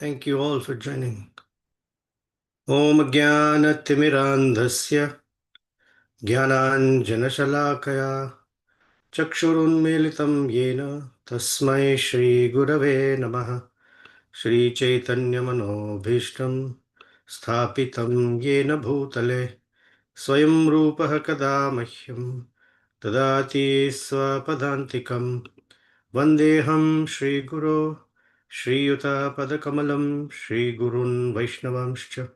Thank you all for joining. Om Jnana-timirandhasya Jnananjana-shalakaya Chakshurunmilitam Yena Tasmai Shri Gurave Namaha Shri Chaitanya Manobhishtam Sthapitam Yena Bhutale Swayam Rupaha Kada Mahyam Tadati Swapadantikam Vandeham Shri Guru Shri Yuta Padakamalam Shri Gurun Vaishnavamscha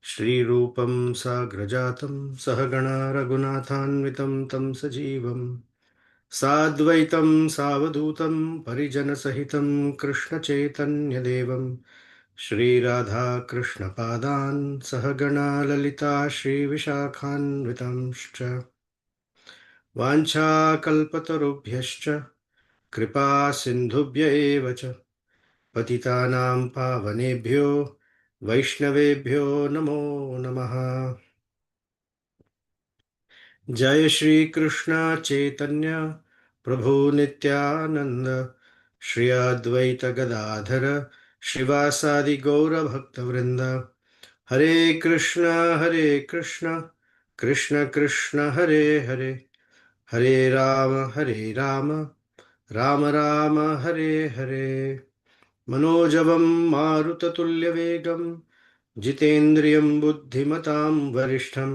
Shri Rupam Sagrajatam Sahagana Raghunathanvitam Tam Sajivam Sadvaitam Savadutam Parijana Sahitam Krishna Chaitanya Devam Shri Radha Krishna Padan Sahagana Lalita Shri Vishakhanvitamscha Vancha Kalpatarubhyascha Kripa Sindhubhya eva cha Patitanam Pavanebhyo Vaishnavebhyo Namo Namaha जय श्री कृष्ण चैतन्य प्रभु नित्यानंद श्री अद्वैत गदाधर श्रीवासादि गौर भक्त वृंद हरे कृष्ण कृष्ण कृष्ण हरे हरे हरे राम राम राम हरे हरे मनोजवं मारुततुल्यवेगं जितेन्द्रियं बुद्धिमतां वरिष्ठं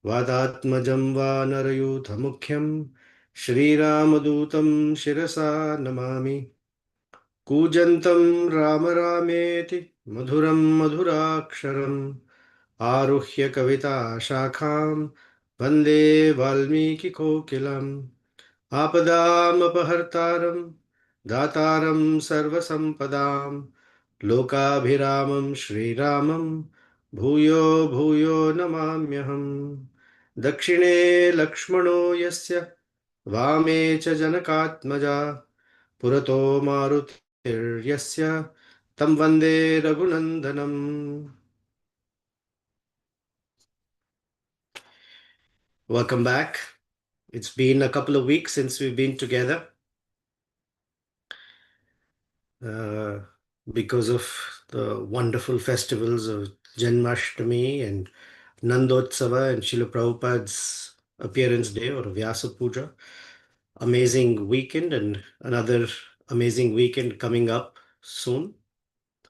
वादात्मजं वानरयूथमुख्यं श्रीरामदूतं शिरसा नमामि कूजन्तं राम रामेति मधुरं मधुराक्षरम् आरुह्य कविताशाखां वन्दे वाल्मीकिकोकिलम् आपदामपहर्तारं दातारं सर्वसम्पदां लोकाभिरामं श्रीरामं भूयो भूयो नमाम्यहम् दक्षिणे लक्ष्मणो यस्य वामे च जनकात्मजा पुरतो मारुतिर्यस्य तं वन्दे रघुनन्दनम्. Welcome back. It's been a couple of weeks since we've been together. Because of the wonderful festivals of Janmashtami and Nandotsava and Srila Prabhupada's appearance day or Vyasa Puja. Amazing weekend and another amazing weekend coming up soon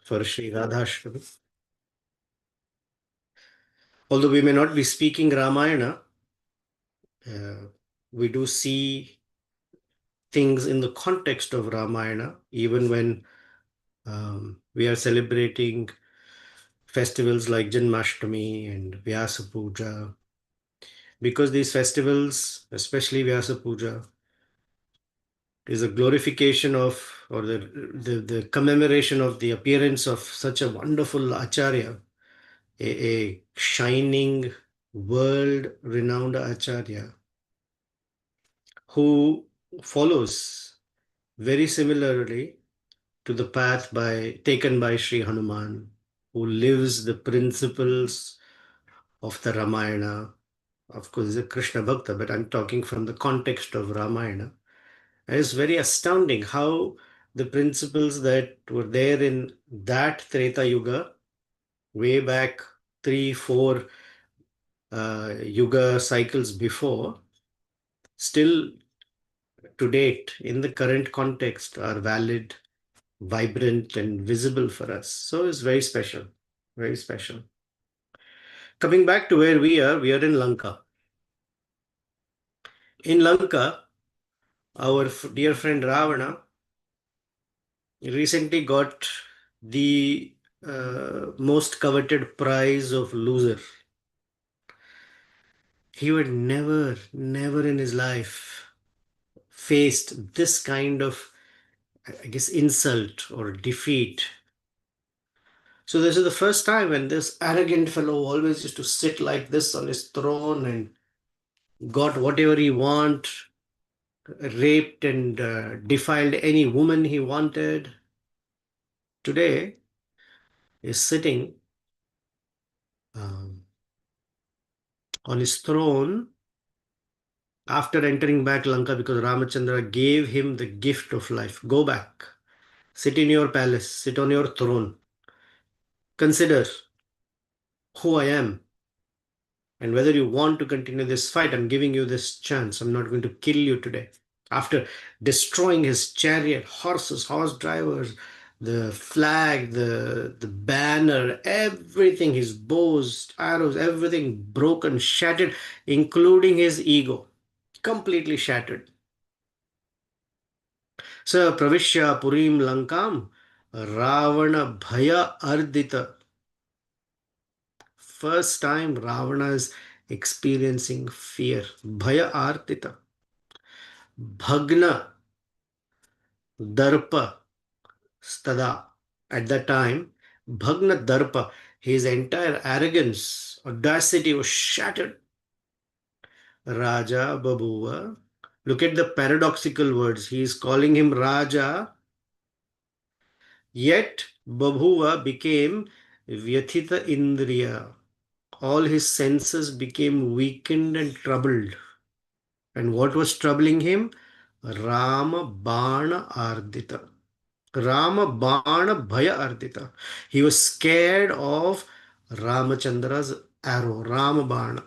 for Sri Radhashtami. Although we may not be speaking Ramayana, we do see things in the context of Ramayana, even when we are celebrating festivals like Janmashtami and Vyasa Puja, because these festivals, especially Vyasa Puja, is a glorification of or the commemoration of the appearance of such a wonderful Acharya, a shining, world-renowned Acharya who follows very similarly to the path taken by Sri Hanuman, who lives the principles of the Ramayana. Of course, he's a Krishna Bhakta, but I'm talking from the context of Ramayana. And it's very astounding how the principles that were there in that Treta Yuga, way back 3, 4 Yuga cycles before, still to date in the current context are valid, vibrant, and visible for us. So it's very special, very special. Coming back to where we are in Lanka. In Lanka, our dear friend Ravana recently got the most coveted prize of loser. He would never in his life faced this kind of, I guess, insult or defeat. So this is the first time when this arrogant fellow always used to sit like this on his throne and got whatever he want, raped and defiled any woman he wanted. Today is sitting on his throne after entering back Lanka because Ramachandra gave him the gift of life. Go back, sit in your palace, sit on your throne. consider who I am and whether you want to continue this fight. I'm giving you this chance. I'm not going to kill you today. After destroying his chariot, horses, horse drivers, the flag, the banner, everything, his bows, arrows, everything broken, shattered, including his ego, completely shattered. Sa pravishya purim lankam Ravana bhaya ardita. First time Ravana is experiencing fear. Bhaya ardita. Bhagna darpa stada. At that time, Bhagna darpa, his entire arrogance, audacity was shattered. Raja babuva. Look at the paradoxical words. He is calling him Raja, yet babuva became Vyathita Indriya. All his senses became weakened and troubled. And what was troubling him? Rama Bana Ardita. Rama Bana Bhaya Ardita. He was scared of Ramachandra's arrow, Rama Bana.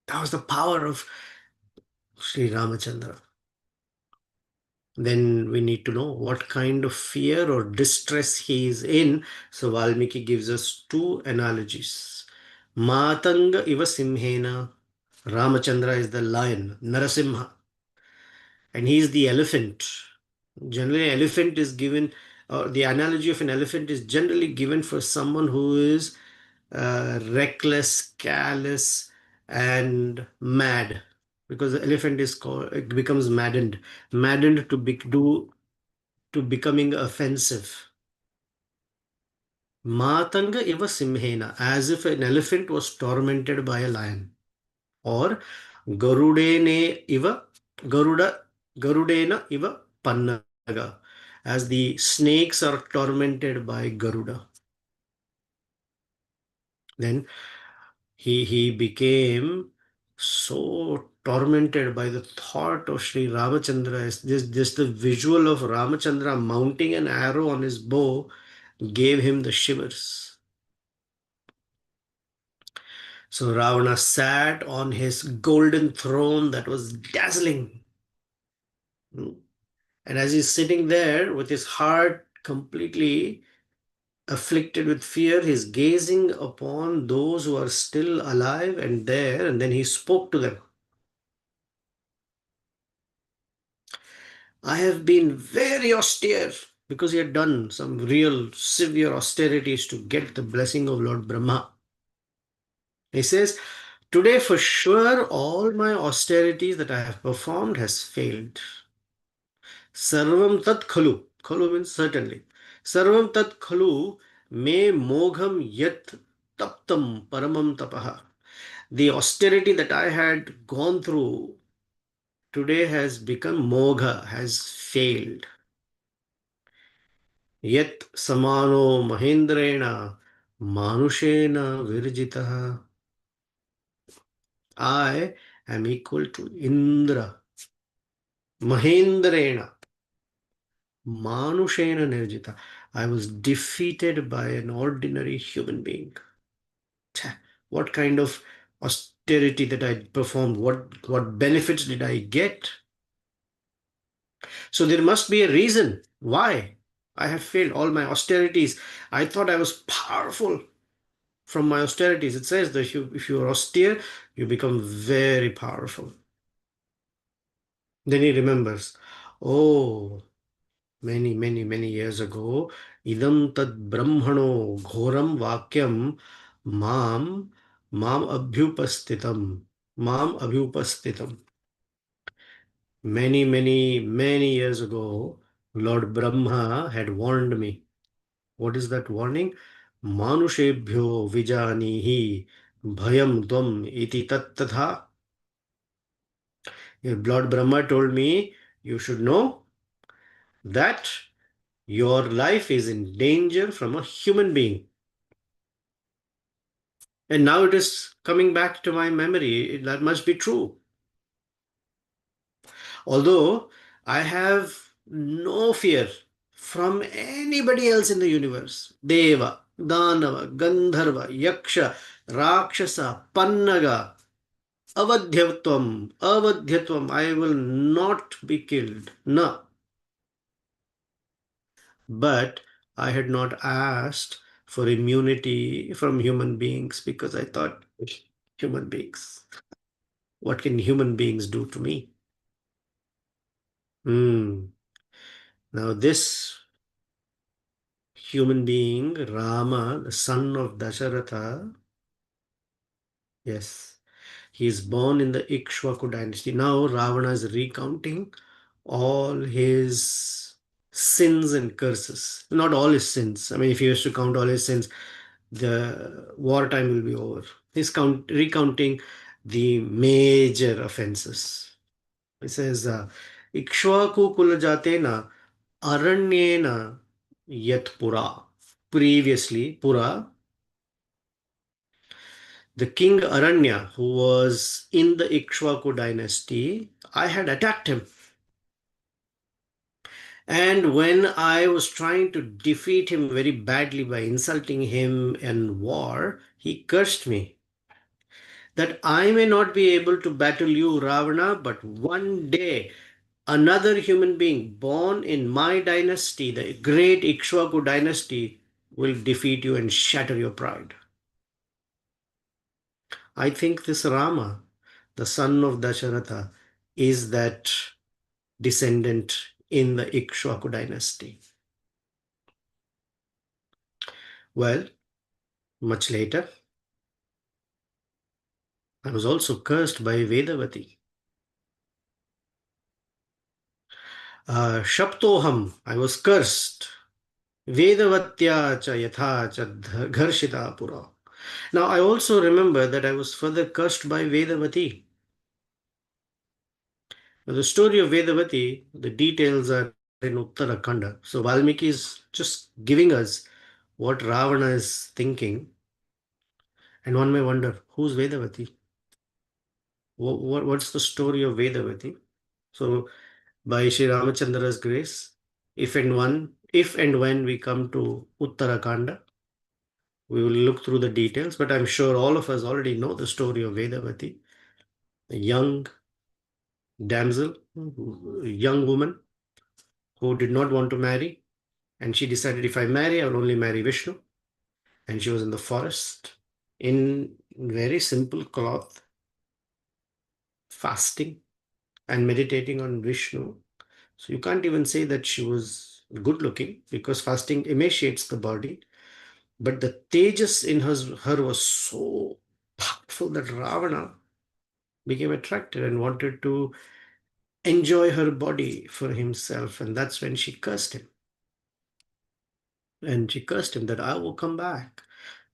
That was the power of Sri Ramachandra. Then we need to know what kind of fear or distress he is in. So Valmiki gives us two analogies. Matanga iva simhena. Ramachandra is the lion, Narasimha, and he is the elephant. Generally, elephant is given, or the analogy of an elephant is generally given for someone who is reckless, callous, and mad. Because the elephant is called, it becomes maddened to becoming offensive. Matanga iva simhena, as if an elephant was tormented by a lion. Or Garudene iva Garuda Garudena iva Pannaga, as the snakes are tormented by Garuda. Then he became so tormented by the thought of Sri Ramachandra. Just the visual of Ramachandra mounting an arrow on his bow gave him the shivers. So Ravana sat on his golden throne that was dazzling. And as he's sitting there with his heart completely afflicted with fear, he's gazing upon those who are still alive and there, and then he spoke to them. I have been very austere, because he had done some real severe austerities to get the blessing of Lord Brahma. He says, today for sure all my austerities that I have performed has failed. Sarvam tat khalu. Khalu means certainly. Sarvam tat khalu me mogham yat taptam paramam tapaha. The austerity that I had gone through today has become mogha, has failed. Yet samano mahendrena manushena virjitaha. I am equal to Indra. Mahendrena manushena nirjita. I was defeated by an ordinary human being. What kind of austerity that I performed? What benefits did I get? So there must be a reason why I have failed all my austerities. I thought I was powerful from my austerities. It says that if you are austere, you become very powerful. Then he remembers, oh, many years ago, idam tad brahmano ghoram vakyam mam abhyupastitam. Mam abhyupastitam. Many years ago, Lord Brahma had warned me. What is that warning? Manushebhyo vijanihi bhayam tvam iti tat tatha. Lord Brahma told me, you should know that your life is in danger from a human being. And now it is coming back to my memory. That must be true. Although I have no fear from anybody else in the universe. Deva, Danava, Gandharva, Yaksha, Rakshasa, Pannaga, Avadhyatvam, I will not be killed. No. But I had not asked for immunity from human beings because I thought, human beings, what can human beings do to me? Hmm. Now, this human being, Rama, the son of Dasharatha, yes, he is born in the Ikshvaku dynasty. Now, Ravana is recounting all his sins and curses. Not all his sins. I mean, if he was to count all his sins, the wartime will be over. He's recounting the major offenses. He says, Ikshvaku kulajatena aranyena yat pura. Previously, Pura, the king Aranya, who was in the Ikshvaku dynasty, I had attacked him. And when I was trying to defeat him very badly by insulting him in war, he cursed me that I may not be able to battle you, Ravana, but one day another human being born in my dynasty, the great Ikshvaku dynasty, will defeat you and shatter your pride. I think this Rama, the son of Dasharatha, is that descendant in the Ikshvaku dynasty. Well, much later, I was also cursed by Vedavati. Shaptoham, I was cursed. Vedavatya cha yatha cha gharshita pura. Now, I also remember that I was further cursed by Vedavati. Now, the story of Vedavati, the details are in Uttarakanda. So, Valmiki is just giving us what Ravana is thinking. And one may wonder, who's Vedavati? What's the story of Vedavati? So, by Sri Ramachandra's grace, if and when we come to Uttarakanda, we will look through the details, but I'm sure all of us already know the story of Vedavati, a young damsel, a young woman who did not want to marry, and she decided, if I marry, I will only marry Vishnu. And she was in the forest in very simple cloth, fasting and meditating on Vishnu. So you can't even say that she was good looking because fasting emaciates the body. But the tejas in her was so powerful that Ravana became attracted and wanted to enjoy her body for himself. And that's when she cursed him. And she cursed him that I will come back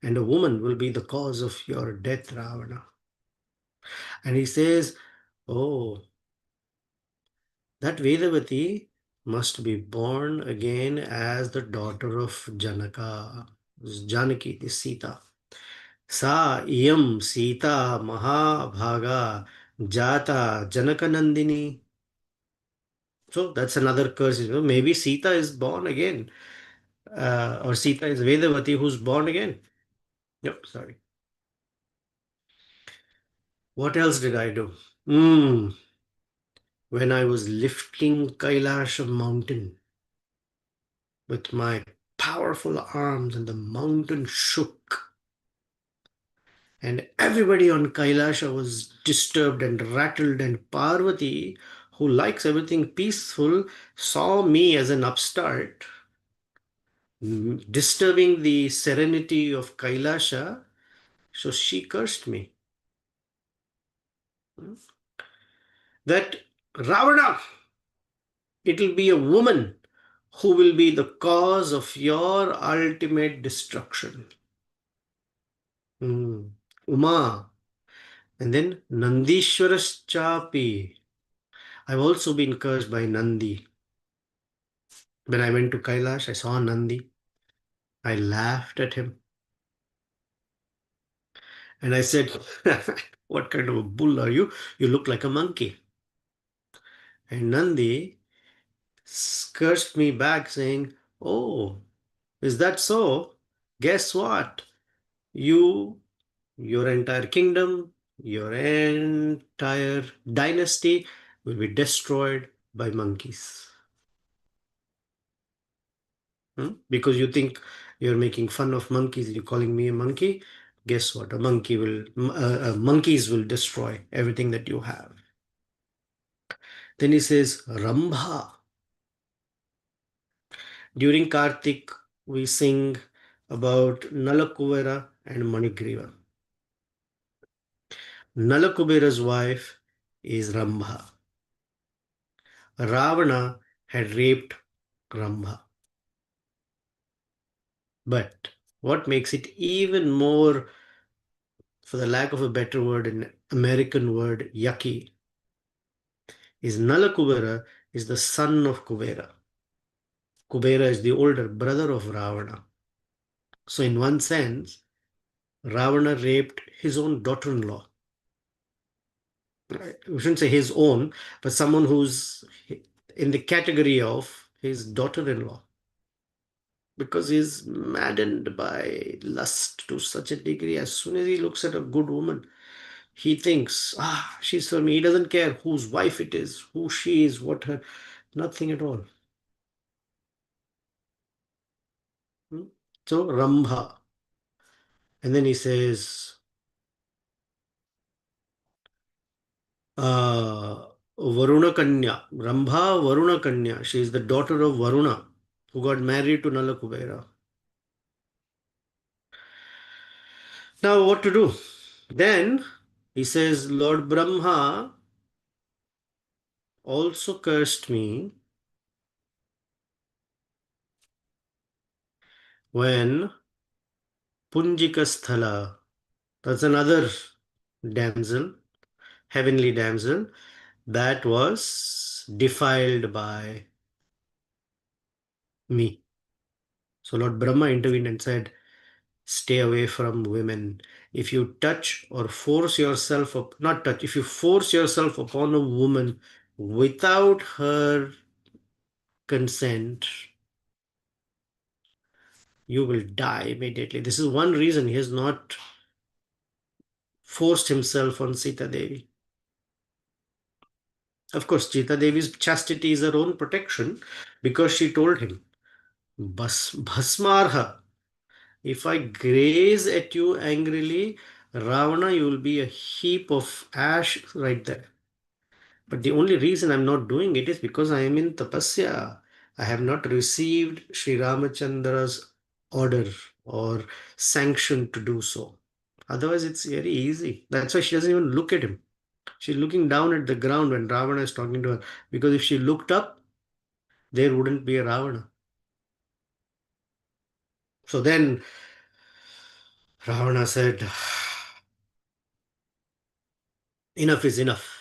and a woman will be the cause of your death, Ravana. And he says, oh, that Vedavati must be born again as the daughter of Janaka, Janaki, the Sita. Sa iyam Sita Mahabhaga Jata Janakanandini. So that's another curse. Maybe Sita is born again. Or Sita is Vedavati who's born again. Yep, sorry. What else did I do? When I was lifting Kailash mountain with my powerful arms and the mountain shook. And everybody on Kailasha was disturbed and rattled, and Parvati, who likes everything peaceful, saw me as an upstart, disturbing the serenity of Kailasha, so she cursed me. That Ravana, it'll be a woman who will be the cause of your ultimate destruction. Uma. And then Nandishwaraschapi. I've also been cursed by Nandi. When I went to Kailash, I saw Nandi. I laughed at him. And I said, what kind of a bull are you? You look like a monkey. And Nandi cursed me back saying, Oh, is that so? Guess what? You, your entire kingdom, your entire dynasty will be destroyed by monkeys. Because you think you're making fun of monkeys, you're calling me a monkey. Guess what? Monkeys will destroy everything that you have. Then he says, Rambha. During Kartik, we sing about Nalakuvera and Manigriva. Nalakubera's wife is Rambha. Ravana had raped Rambha. But what makes it even more, for the lack of a better word, an American word, yucky, is Nalakubera is the son of Kubera. Kubera is the older brother of Ravana. So, in one sense, Ravana raped his own daughter in law. We shouldn't say his own, but someone who's in the category of his daughter in law. Because he's maddened by lust to such a degree. As soon as he looks at a good woman, he thinks, she's for me. He doesn't care whose wife it is, who she is, what her, nothing at all. Hmm? So, Rambha. And then he says, Varuna Kanya. Rambha Varuna Kanya. She is the daughter of Varuna, who got married to Nalakubera. Now, what to do? Then he says, Lord Brahma also cursed me when Punjikasthala, that's another damsel, heavenly damsel, that was defiled by me. So Lord Brahma intervened and said, stay away from women. If you touch or force yourself up, not touch, if you force yourself upon a woman without her consent, you will die immediately. This is one reason he has not forced himself on Sita Devi. Of course, Sita Devi's chastity is her own protection because she told him, Bhasmarha, if I graze at you angrily, Ravana, you will be a heap of ash right there. But the only reason I'm not doing it is because I am in tapasya. I have not received Sri Ramachandra's order or sanction to do so. Otherwise, it's very easy. That's why she doesn't even look at him. She's looking down at the ground when Ravana is talking to her. Because if she looked up, there wouldn't be a Ravana. So then Ravana said, enough is enough.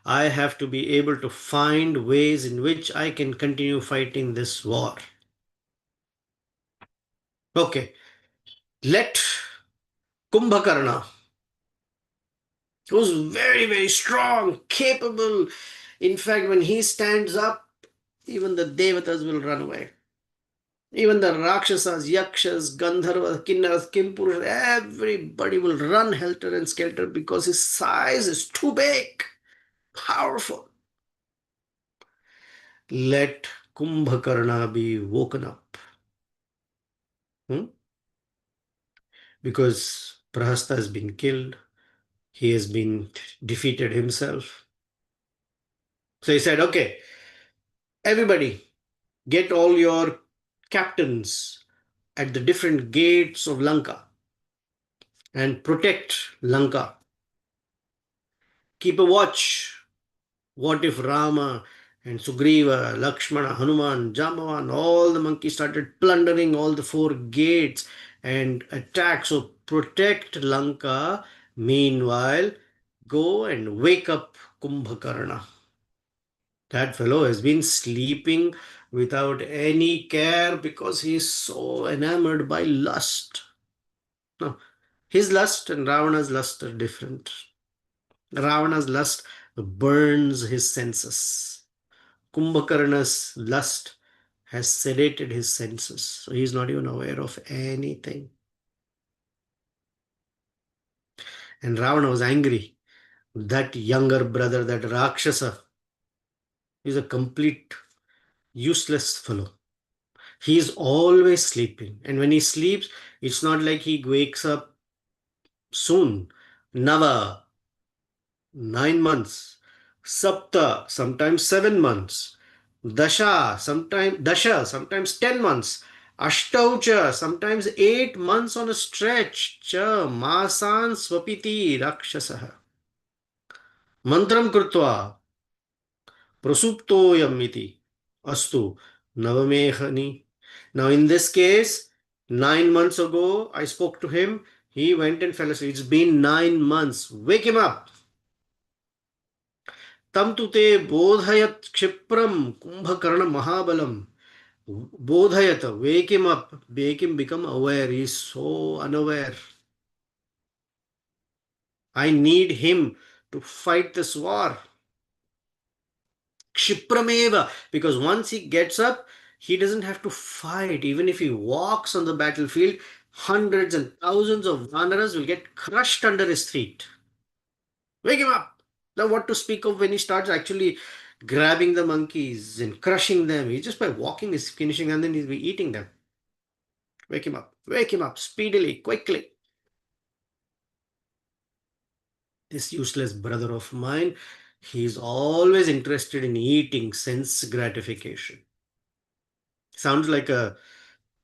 I have to be able to find ways in which I can continue fighting this war. Okay, let Kumbhakarna, who's very, very strong, capable. In fact, when he stands up, even the Devatas will run away. Even the Rakshasas, Yakshas, Gandharvas, Kinnaras, Kimpurushas, everybody will run helter and skelter because his size is too big, powerful. Let Kumbhakarna be woken up. Because Prahasta has been killed. He has been defeated himself. So he said, okay, everybody, get all your captains at the different gates of Lanka and protect Lanka. Keep a watch. What if Rama and Sugriva, Lakshmana, Hanuman, Jambavan, all the monkeys started plundering all the four gates and attack? So protect Lanka. Meanwhile, go and wake up Kumbhakarna. That fellow has been sleeping without any care because he is so enamored by lust. No, his lust and Ravana's lust are different. Ravana's lust burns his senses. Kumbhakarna's lust has sedated his senses. So he's not even aware of anything. And Ravana was angry. That younger brother, that Rakshasa, is a complete useless fellow. He is always sleeping. And when he sleeps, it's not like he wakes up soon. Nava, 9 months. Sapta, sometimes 7 months. Dasha, sometimes 10 months. Ashtaucha, sometimes 8 months on a stretch. Cha, masan swapiti rakshasaha. Mantram krutva, prosuptoyam iti. Astu, navamehani. Now, in this case, 9 months ago, I spoke to him. He went and fell asleep. It's been 9 months. Wake him up. Tam tu te bodhayat kshipram kumbhakarna mahabalam. Bodhayata, wake him up, make him become aware. He is so unaware. I need him to fight this war. Kshiprameva, because once he gets up, he doesn't have to fight. Even if he walks on the battlefield, hundreds and thousands of vanaras will get crushed under his feet. Wake him up. Now, what to speak of when he starts actually grabbing the monkeys and crushing them? He just by walking is finishing and then he'll be eating them. Wake him up speedily, quickly. This useless brother of mine, he's always interested in eating, sense gratification. Sounds like a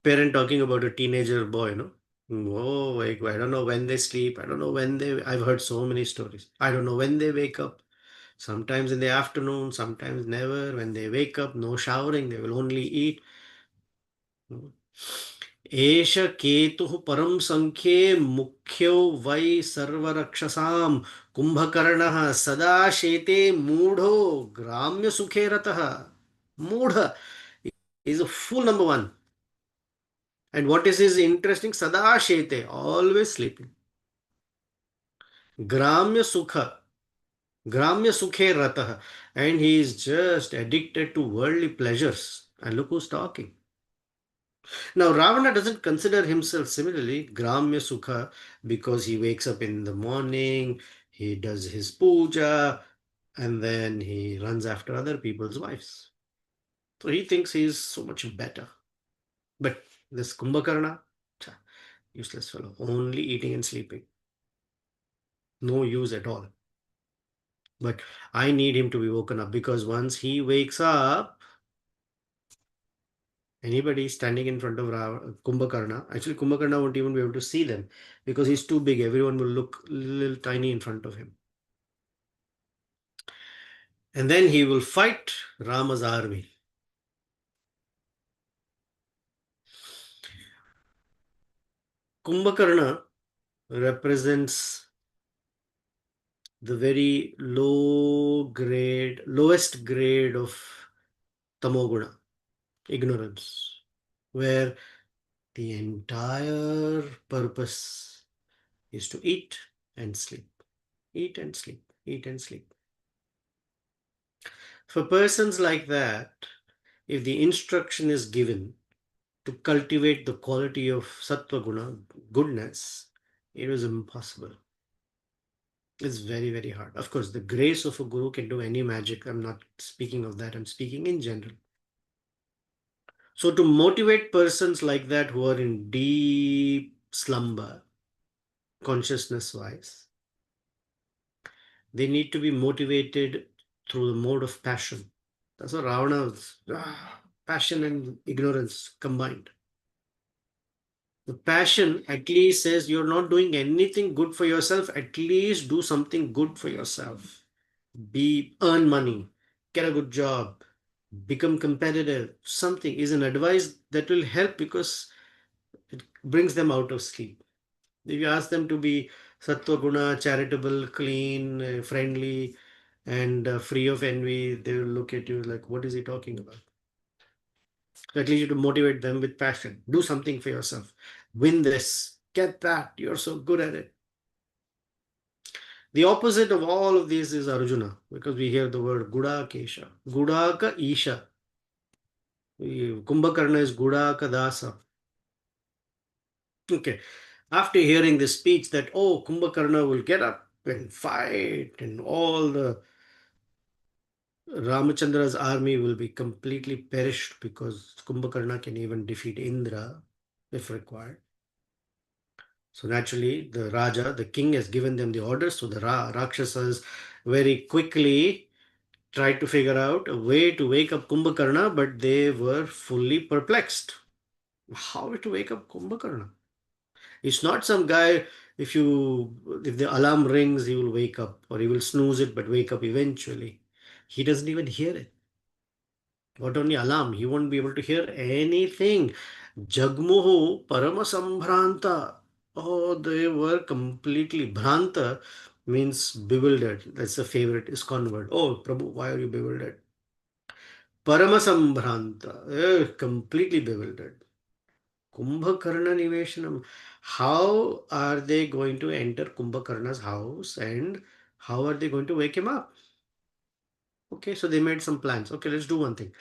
parent talking about a teenager boy, no? Oh, like, I don't know when they sleep. I don't know when they. I've heard so many stories. I don't know when they wake up. Sometimes in the afternoon, sometimes never. When they wake up, no showering, they will only eat. एष केतुः परं संख्ये मुख्यो वै सर्वरक्षसां कुंभकर्णः सदा शेते मूढ़ो ग्राम्य सुखे रतः. Moodha is a full number one. And what is his interesting? Sada shete, always sleeping. Gramya sukha, Gramya sukhe ratah. And he is just addicted to worldly pleasures. And look who's talking. Now, Ravana doesn't consider himself similarly Gramya Sukha because he wakes up in the morning, he does his puja, and then he runs after other people's wives. So he thinks he's so much better. But this Kumbhakarna, useless fellow, only eating and sleeping. No use at all. But I need him to be woken up because once he wakes up, anybody standing in front of Kumbhakarna, actually Kumbhakarna won't even be able to see them because he's too big. Everyone will look little tiny in front of him. And then he will fight Rama's army. Kumbhakarna represents the very lowest grade of tamoguna, ignorance, where the entire purpose is to eat and sleep, eat and sleep, eat and sleep. For persons like that, if the instruction is given to cultivate the quality of sattva guna, goodness, it was impossible. It's very, very hard. Of course, the grace of a guru can do any magic. I'm not speaking of that. I'm speaking in general. So to motivate persons like that who are in deep slumber, consciousness wise, they need to be motivated through the mode of passion. That's what Ravana's passion and ignorance combined. The passion at least says you're not doing anything good for yourself. At least do something good for yourself. Earn money, get a good job, become competitive. Something is an advice that will help because it brings them out of sleep. If you ask them to be sattva guna, charitable, clean, friendly, and free of envy, they will look at you like, what is he talking about? So at least you to motivate them with passion. Do something for yourself. Win this. Get that. You're so good at it. The opposite of all of these is Arjuna, because we hear the word Gudakesha. Gudaka Isha. Kumbhakarna is Guda Kadasa. Okay. After hearing this speech that, oh, Kumbhakarna will get up and fight, and all the Ramachandra's army will be completely perished because Kumbhakarna can even defeat Indra if required. So naturally, the Raja, the king, has given them the orders. So the Rakshasas very quickly tried to figure out a way to wake up Kumbhakarna, but they were fully perplexed. How to wake up Kumbhakarna? It's not some guy, if the alarm rings, he will wake up, or he will snooze it but wake up eventually. He doesn't even hear it. What only alarm? He won't be able to hear anything. Jagmuhu Paramasambhranta. Oh, they were completely Bhranta means bewildered. That's the favorite ISKCON word. Oh, Prabhu, why are you bewildered? Paramasambhranta. Completely bewildered. Kumbhakarna Niveshanam. How are they going to enter Kumbhakarna's house, and how are they going to wake him up? Okay, so they made some plans. Okay, let's do one thing.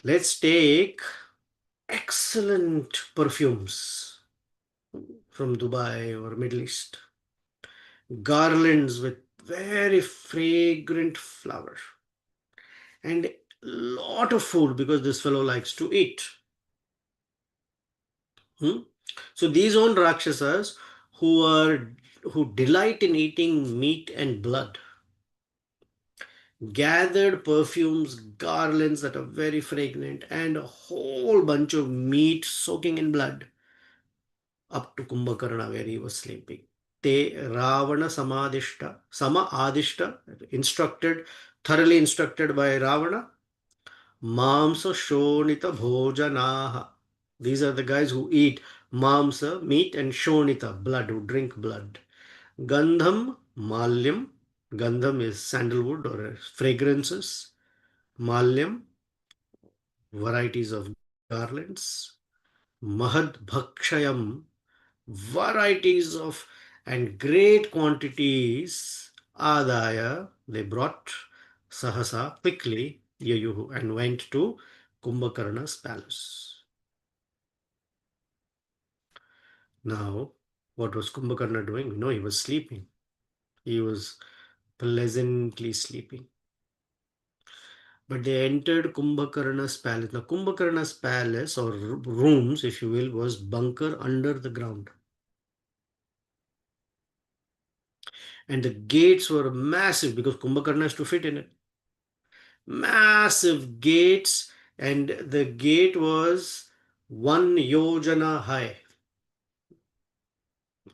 Let's take excellent perfumes from Dubai or Middle East, garlands with very fragrant flower, and lot of food because this fellow likes to eat. Hmm? So these own Rakshasas who delight in eating meat and blood gathered perfumes, garlands that are very fragrant, and a whole bunch of meat soaking in blood up to Kumbhakarna where he was sleeping. Te Ravana Samadishta, Sama Adishta, instructed, thoroughly instructed by Ravana. Mamsa Shonita Bhojanaha. These are the guys who eat mamsa, meat, and Shonita, blood, who drink blood. Gandham, Malyam. Gandham is sandalwood or fragrances. Malyam, varieties of garlands. Mahad Bhakshayam, varieties of and great quantities. Adaya, they brought Sahasa quickly, Yayuhu, and went to Kumbhakarna's palace. Now, what was Kumbhakarna doing? No, he was sleeping. He was pleasantly sleeping. But they entered Kumbhakarna's palace. Now, Kumbhakarna's palace, or rooms, if you will, was bunker under the ground. And the gates were massive because Kumbhakarna has to fit in it. Massive gates, and the gate was 1 yojana high.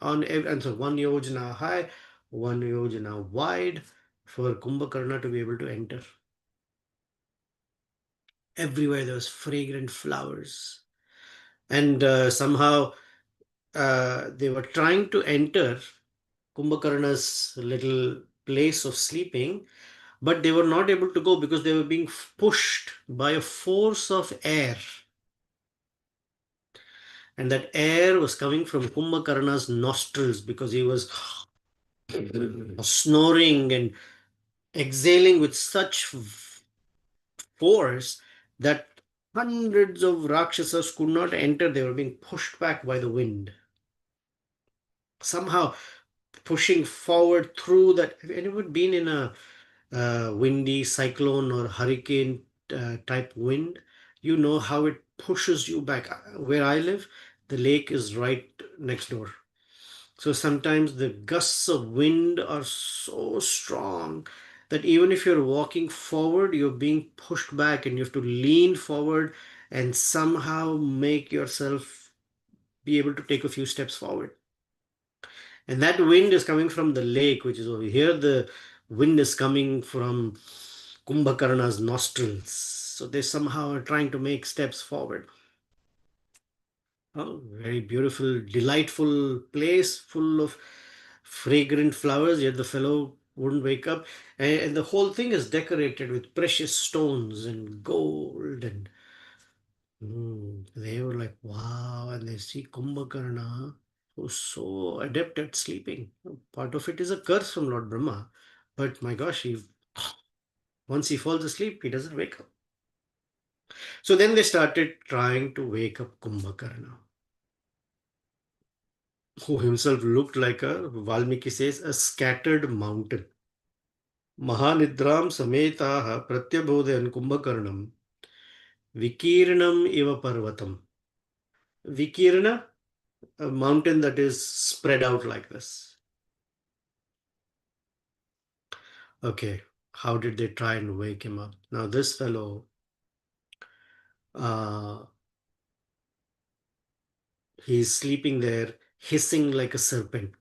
And so 1 yojana high, 1 yojana wide for Kumbhakarna to be able to enter. Everywhere there was fragrant flowers, and somehow they were trying to enter Kumbhakarna's little place of sleeping, but they were not able to go because they were being pushed by a force of air. And that air was coming from Kumbhakarna's nostrils because he was snoring and exhaling with such force that hundreds of Rakshasas could not enter. They were being pushed back by the wind. Somehow pushing forward through that. Have anyone been in a windy cyclone or hurricane type wind? You know how it pushes you back. Where I live, the lake is right next door. So sometimes the gusts of wind are so strong that even if you're walking forward, you're being pushed back and you have to lean forward and somehow make yourself be able to take a few steps forward. And that wind is coming from the lake, which is over here. The wind is coming from Kumbhakarna's nostrils. So they somehow are trying to make steps forward. Oh, very beautiful, delightful place full of fragrant flowers, yet the fellow wouldn't wake up. And the whole thing is decorated with precious stones and gold. And they were like, wow. And they see Kumbhakarna, who's so adept at sleeping. Part of it is a curse from Lord Brahma. But my gosh, once he falls asleep, he doesn't wake up. So then they started trying to wake up Kumbhakarna, who himself looked like a, Valmiki says, a scattered mountain. Mahanidram sametaha pratyabodhayan Kumbhakarnam vikirnam iva parvatam. Vikirna, a mountain that is spread out like this. Okay, how did they try and wake him up? Now, this fellow, uh, he's sleeping there, hissing like a serpent.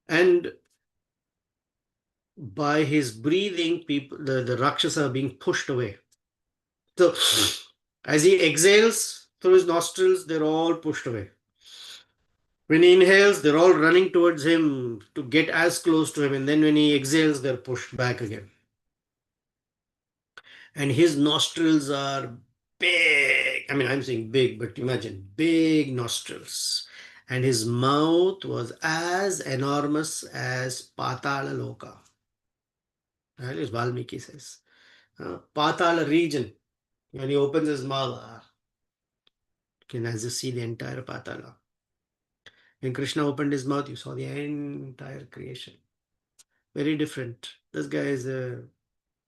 And by his breathing, people, the Rakshasa are being pushed away. So, as he exhales through his nostrils, they're all pushed away. When he inhales, they're all running towards him to get as close to him. And then when he exhales, they're pushed back again. And his nostrils are big. I mean, I'm saying big, but imagine big nostrils. And his mouth was as enormous as Patala Loka. That is Valmiki says. Patala region. When he opens his mouth, you can as you see the entire Patala. When Krishna opened his mouth, you saw the entire creation. Very different. This guy is a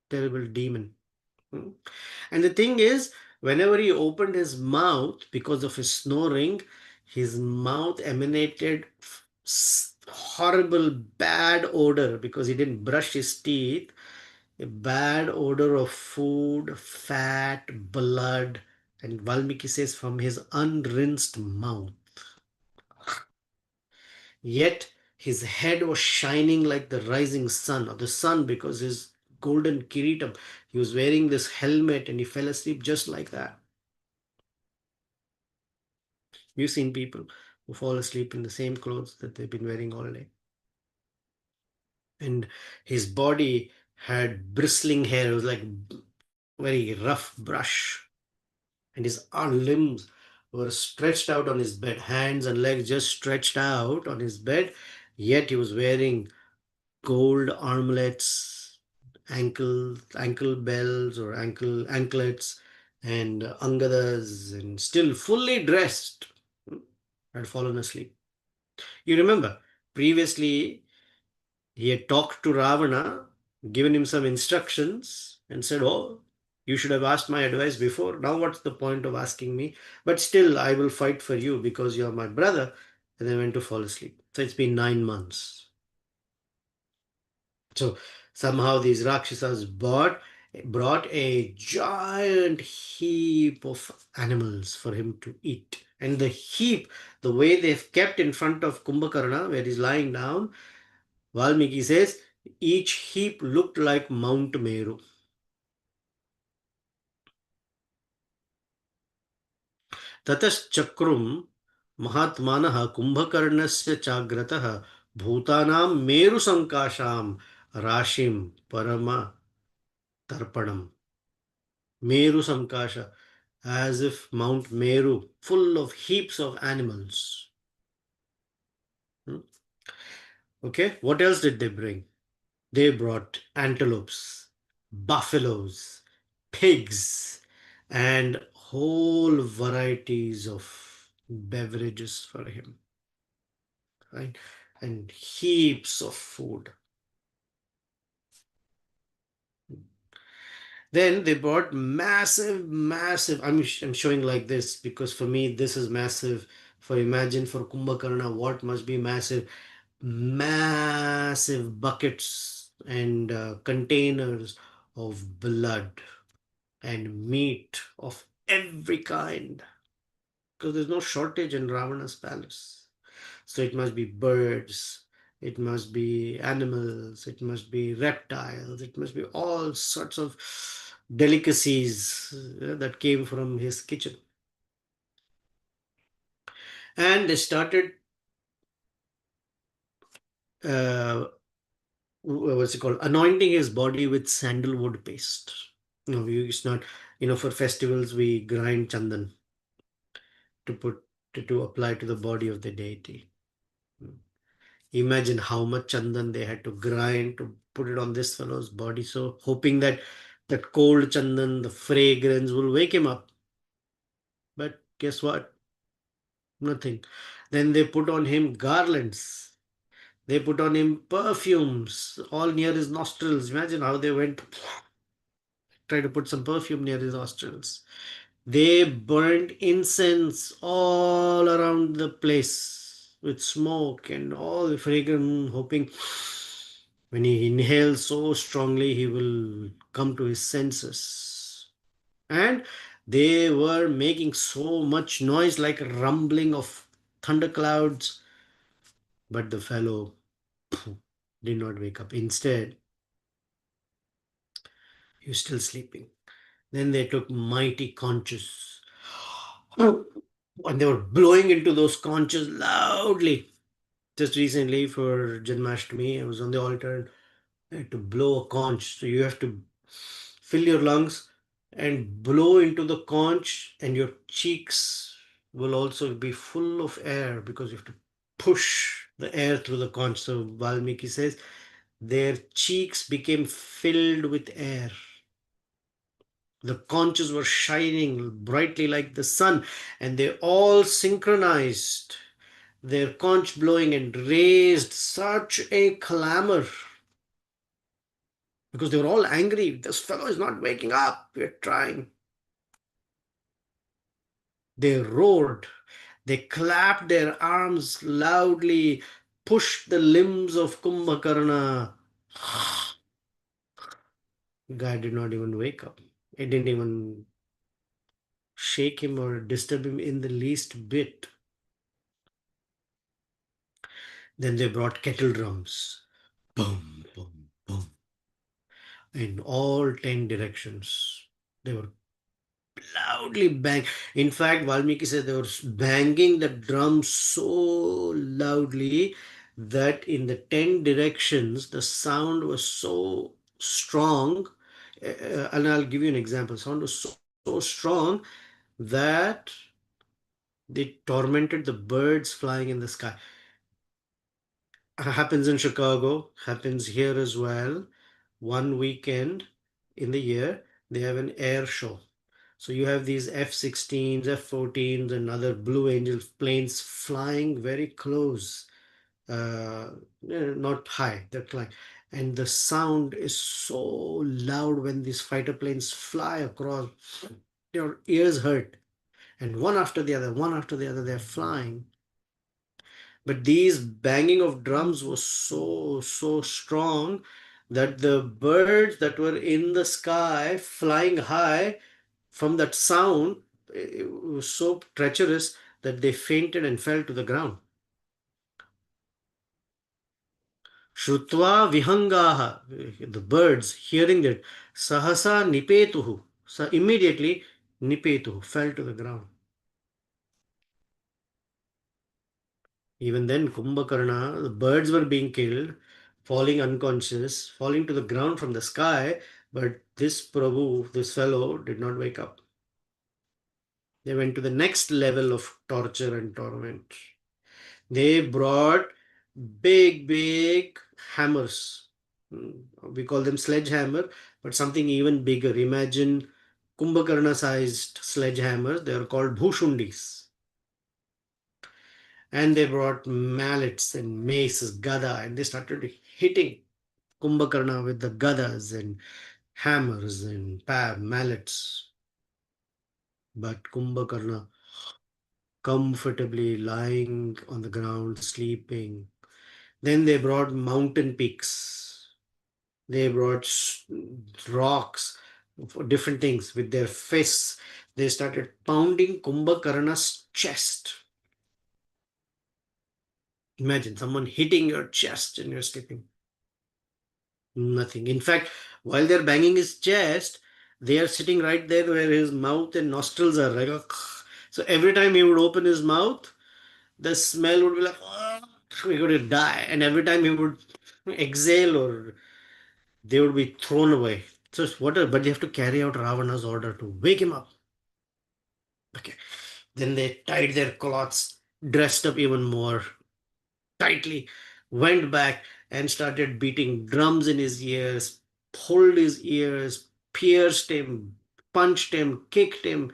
terrible demon. Hmm. And the thing is, whenever he opened his mouth because of his snoring, his mouth emanated horrible bad odor because he didn't brush his teeth. A bad odor of food, fat, blood, and Valmiki says from his unrinsed mouth. Yet his head was shining like the rising sun, or the sun, because his golden kiritam. He was wearing this helmet and he fell asleep just like that. You've seen people who fall asleep in the same clothes that they've been wearing all day. And his body had bristling hair. It was like very rough brush. And his limbs were stretched out on his bed, hands and legs just stretched out on his bed. Yet he was wearing gold armlets, ankle bells or anklets, and angadas, and still fully dressed, had fallen asleep. You remember previously he had talked to Ravana, given him some instructions, and said, "Oh, you should have asked my advice before. Now, what's the point of asking me? But still, I will fight for you because you're my brother." And then went to fall asleep. So it's been 9 months. So somehow these Rakshasas brought a giant heap of animals for him to eat. And the heap, the way they've kept in front of Kumbhakarna, where he's lying down, Valmiki says, each heap looked like Mount Meru. ततश्चक्रुं महात्मानः कुम्भकर्णस्य चाग्रतः भूतानां मेरुसङ्काशां राशिं परमतर्पणम्. Meru Sankasha, as if Mount Meru, full of heaps of animals. Hmm. Okay, what else did they bring? They brought antelopes, buffaloes, pigs, and whole varieties of beverages for him, right? And heaps of food. Then they brought massive. I'm showing like this because for me this is massive. For imagine for Kumbhakarna, what must be massive? Massive buckets and containers of blood and meat of every kind. Because there's no shortage in Ravana's palace. So it must be birds, it must be animals, it must be reptiles, it must be all sorts of delicacies that came from his kitchen. And they started, uh, what's it called, anointing his body with sandalwood paste. No, it's not, for festivals we grind chandan to put to apply to the body of the deity. Imagine how much chandan they had to grind to put it on this fellow's body. So, hoping that That cold chandan, the fragrance will wake him up. But guess what? Nothing. Then they put on him garlands. They put on him perfumes all near his nostrils. Imagine how they went, try to put some perfume near his nostrils. They burned incense all around the place with smoke and all the fragrance, hoping when he inhales so strongly, he will come to his senses. And they were making so much noise like a rumbling of thunderclouds, but the fellow did not wake up. Instead, he was still sleeping. Then they took mighty conches and they were blowing into those conches loudly. Just recently for Janmashtami, I was on the altar and I had to blow a conch. So you have to fill your lungs and blow into the conch, and your cheeks will also be full of air because you have to push the air through the conch. So Valmiki says their cheeks became filled with air. The conches were shining brightly like the sun, and they all synchronized their conch blowing and raised such a clamor because they were all angry. This fellow is not waking up. We're trying. They roared. They clapped their arms loudly, pushed the limbs of Kumbhakarna. Guy did not even wake up. It didn't even shake him or disturb him in the least bit. Then they brought kettle drums. Boom, boom, boom. In all 10 directions. They were loudly bang. In fact, Valmiki said they were banging the drums so loudly that in the 10 directions, the sound was so strong. And I'll give you an example. Sound was so strong that they tormented the birds flying in the sky. Happens in Chicago, happens here as well. One weekend in the year, they have an air show. So you have these F-16s, F-14s, and other Blue Angel planes flying very close, not high, they're flying. And the sound is so loud when these fighter planes fly across, your ears hurt. And one after the other, one after the other, they're flying. But these banging of drums was so strong that the birds that were in the sky flying high from that sound, it was so treacherous that they fainted and fell to the ground. Shrutva vihangaha, the birds hearing that, sahasa nipetuhu, so immediately nipetuhu fell to the ground. Even then, Kumbhakarna, the birds were being killed, falling unconscious, falling to the ground from the sky, but this Prabhu, this fellow, did not wake up. They went to the next level of torture and torment. They brought big hammers. We call them sledgehammer, but something even bigger. Imagine Kumbhakarna sized sledgehammers. They are called bhushundis. And they brought mallets and maces, gada, and they started hitting Kumbhakarna with the gadas and hammers and mallets. But Kumbhakarna comfortably lying on the ground, sleeping. Then they brought mountain peaks. They brought rocks for different things with their fists. They started pounding Kumbhakarna's chest. Imagine someone hitting your chest and you're sleeping. Nothing. In fact, while they're banging his chest, they are sitting right there where his mouth and nostrils are. Like, so every time he would open his mouth, the smell would be like, oh, we're going to die. And every time he would exhale, or they would be thrown away. So it's whatever, but they have to carry out Ravana's order to wake him up. Okay. Then they tied their cloths, dressed up even more tightly, went back and started beating drums in his ears, pulled his ears, pierced him, punched him, kicked him.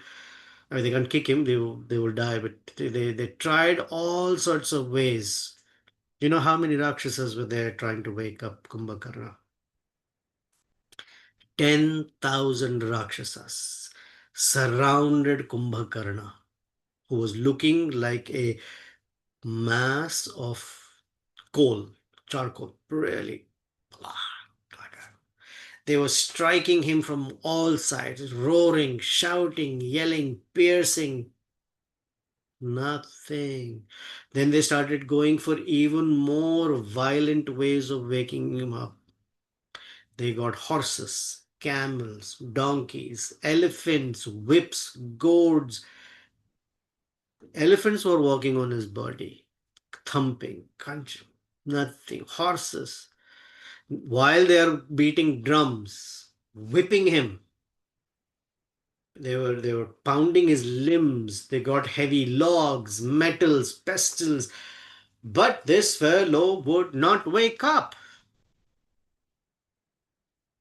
I mean, they can't kick him; they will die. But they tried all sorts of ways. You know how many Rakshasas were there trying to wake up Kumbhakarna? 10,000 Rakshasas surrounded Kumbhakarna, who was looking like a mass of coal, charcoal, really. They were striking him from all sides, roaring, shouting, yelling, piercing. Nothing. Then they started going for even more violent ways of waking him up. They got horses, camels, donkeys, elephants, whips, gourds. Elephants were walking on his body, thumping, crunching. Nothing. Horses, while they are beating drums, whipping him. They were pounding his limbs. They got heavy logs, metals, pestles. But this fellow would not wake up.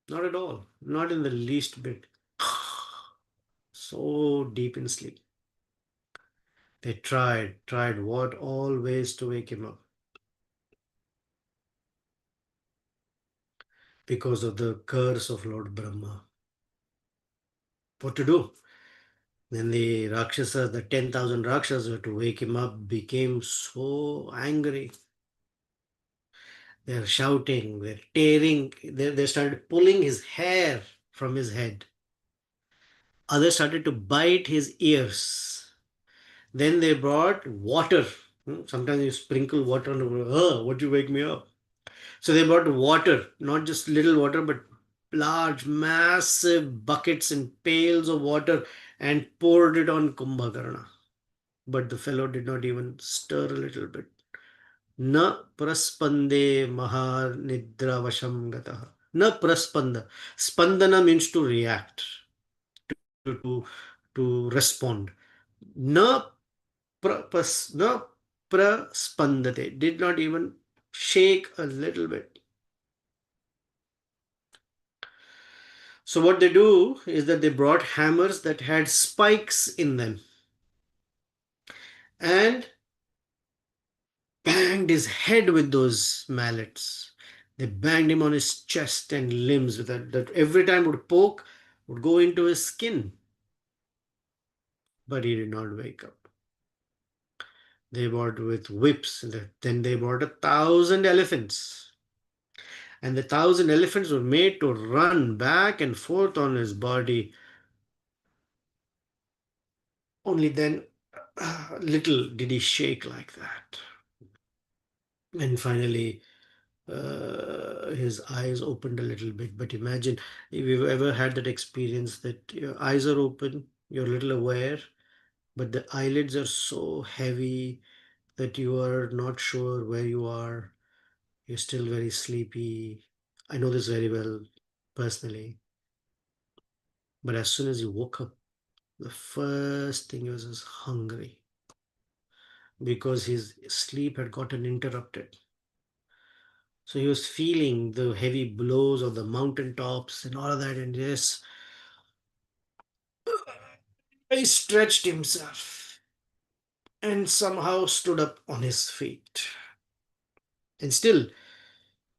Not at all. Not in the least bit. So deep in sleep. They tried what all ways to wake him up. Because of the curse of Lord Brahma. What to do? Then the Rakshasas, the 10,000 Rakshasas were to wake him up, became so angry. They're shouting, they're tearing, they started pulling his hair from his head. Others started to bite his ears. Then they brought water. Sometimes you sprinkle water on the, what you wake me up? So they brought water, not just little water, but large, massive buckets and pails of water and poured it on Kumbhakarna. But the fellow did not even stir a little bit. Na praspande mahar nidravasham gataha. Na praspanda. Spandana means to react, to, to, to respond. Na na praspandate. Did not even shake a little bit. So what they do is that they brought hammers that had spikes in them and banged his head with those mallets. They banged him on his chest and limbs with that every time would poke, would go into his skin. But he did not wake up. They brought with whips, then they brought 1,000 elephants. And the 1,000 elephants were made to run back and forth on his body. Only then, little did he shake like that. And finally, his eyes opened a little bit. But imagine if you've ever had that experience that your eyes are open, you're a little aware, but the eyelids are so heavy that you are not sure where you are. You're still very sleepy. I know this very well personally. But as soon as you woke up, the first thing was hungry because his sleep had gotten interrupted. So he was feeling the heavy blows of the mountain tops and all of that, and yes, he stretched himself and somehow stood up on his feet. And still,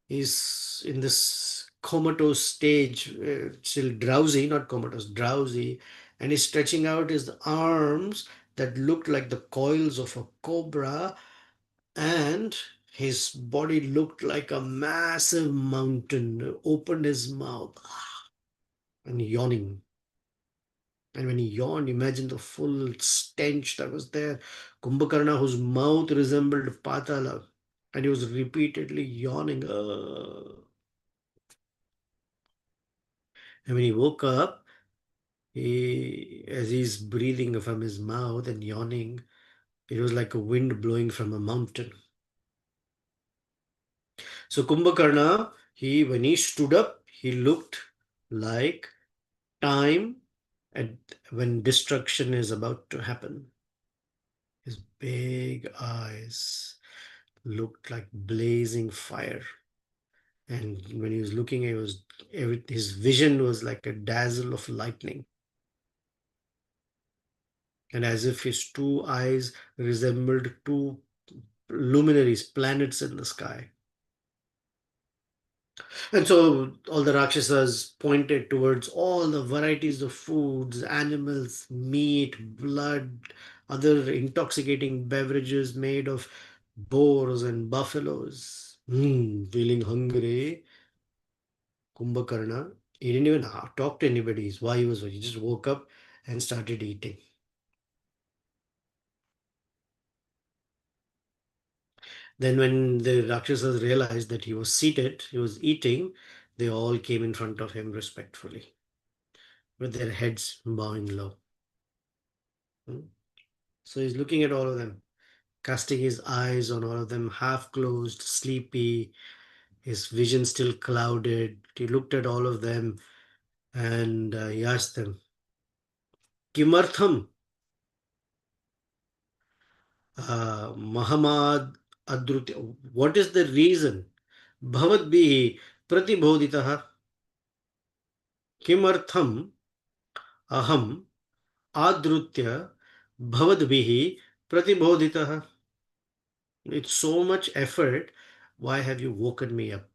he's in this comatose stage, still drowsy, not comatose, drowsy, and he's stretching out his arms that looked like the coils of a cobra, and his body looked like a massive mountain. Opened his mouth and yawning. And when he yawned, imagine the full stench that was there. Kumbhakarna, whose mouth resembled Patala, and he was repeatedly yawning. And when he woke up, as he's breathing from his mouth and yawning, it was like a wind blowing from a mountain. So Kumbhakarna, when he stood up, he looked like time and when destruction is about to happen. His big eyes looked like blazing fire. And when he was looking, his vision was like a dazzle of lightning, and as if his two eyes resembled two luminaries, planets in the sky. And so all the Rakshasas pointed towards all the varieties of foods, animals, meat, blood, other intoxicating beverages made of boars and buffaloes. Feeling hungry, Kumbhakarna, he didn't even talk to anybody. Why he was, he just woke up and started eating. Then when the Rakshasas realized that he was seated, he was eating, they all came in front of him respectfully, with their heads bowing low. Hmm. So he's looking at all of them, casting his eyes on all of them, half closed, sleepy, his vision still clouded. He looked at all of them and he asked them, Kimartham Mahamad Adrutya. What is the reason? Bhavatbihi Pratiboditaha Kimartham Aham Adrutya Bhavadbihi Pratiboditaha. It's so much effort. Why have you woken me up?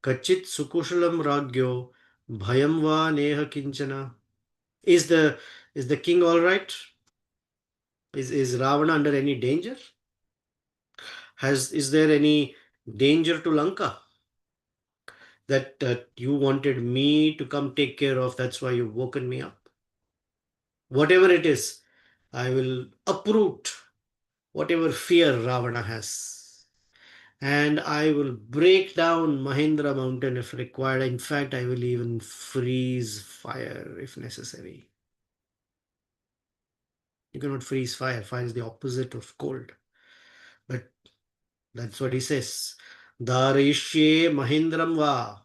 Kachit sukushalam ragyo bhayam va neha kinchana. Is the is the king all right? Is Ravana under any danger? Is there any danger to Lanka that you wanted me to come take care of? That's why you've woken me up. Whatever it is, I will uproot whatever fear Ravana has. And I will break down Mahendra mountain if required. In fact, I will even freeze fire if necessary. You cannot freeze fire. Fire is the opposite of cold. But that's what he says. Dharayishye Mahindram va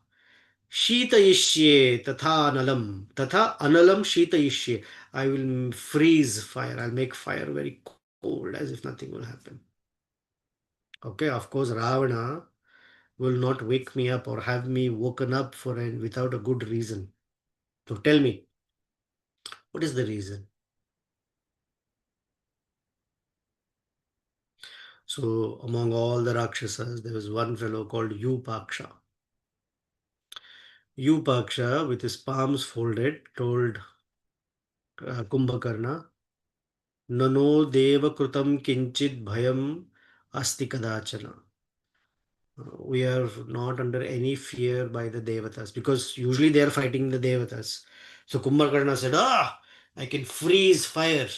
Shitayishye tatha analam. Tatha analam shitayishye. I will freeze fire. I'll make fire very cold as if nothing will happen. Okay, of course, Ravana will not wake me up or have me woken up without a good reason. So tell me, what is the reason? So among all the Rakshasas, there was one fellow called Yupaksha. Yupaksha, with his palms folded, told Kumbhakarna, Nano deva krutam kinchit bhayam asti kadachana. We are not under any fear by the devatas because usually they are fighting the devatas. So Kumbhakarna said, I can freeze fire.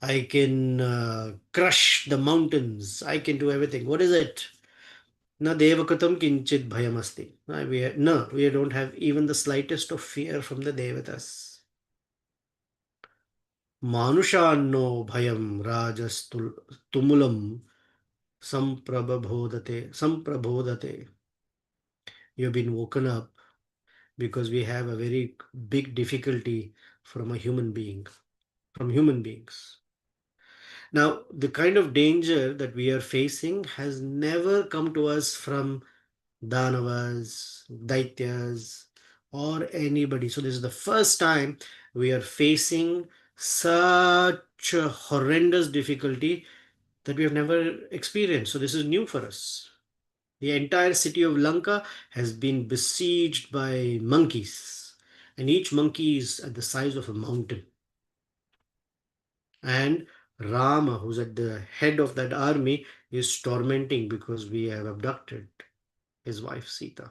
I can crush the mountains. I can do everything. What is it? Na devakatam kinchit bhayamasti. No, we don't have even the slightest of fear from the devatas. Manushanno bhayam rajastul tumulam samprabodhate. You've been woken up because we have a very big difficulty from a human being, from human beings. Now, the kind of danger that we are facing has never come to us from Danavas, Daityas, or anybody. So, this is the first time we are facing such a horrendous difficulty that we have never experienced. So, this is new for us. The entire city of Lanka has been besieged by monkeys, and each monkey is at the size of a mountain. And Rama, who's at the head of that army, is tormenting because we have abducted his wife Sita.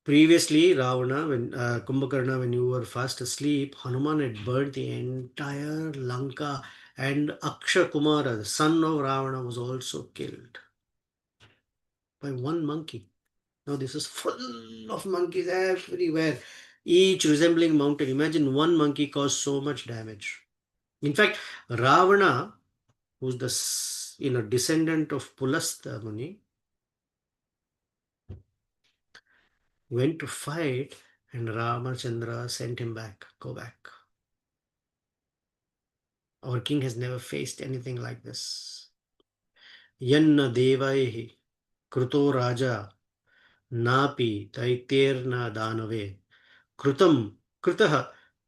Previously, Ravana, when Kumbhakarna, when you were fast asleep, Hanuman had burnt the entire Lanka, and Aksha Kumara, the son of Ravana, was also killed by one monkey. Now this is full of monkeys everywhere, each resembling mountain. Imagine one monkey caused so much damage. In fact, Ravana, who's the descendant of Pulastya Muni, went to fight, and Ramachandra sent him back. Go back. Our king has never faced anything like this. Yanna Devaihi. kruto raja napi taiterna danave कृतं कृतः